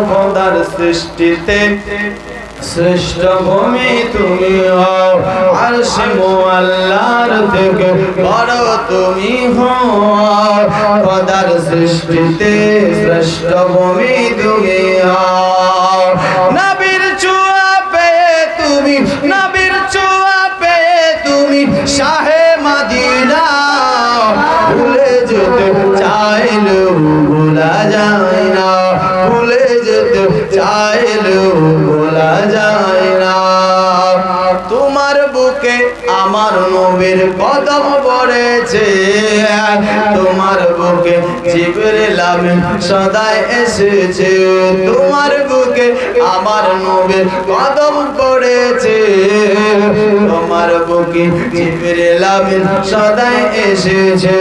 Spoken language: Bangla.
খোদার সৃষ্টিতে শ্রেষ্ঠ ভূমি তুমি হও, আরশে মুআল্লার থেকে বড় তুমি হও। খোদার সৃষ্টিতে শ্রেষ্ঠ ভূমি তুমি হও। নবীর ছোঁয়া পেয়ে তুমি, নবীর ছোঁয়া পেয়ে তুমি শাহে মদিনা। ভুলে যেতে চাইলেও ভোলা যায় না, ভুলে যেতে চাইলেও ভোলা যায় না। তোমার বুকে আমার নবীর কদম পড়েছে, তোমার বুকে জিবরিল আমিন সদাই এসেছে। তোমার বুকে আমার নবীর কদম পড়েছে, তোমার বুকে জিবরিল আমিন সদাই এসেছে।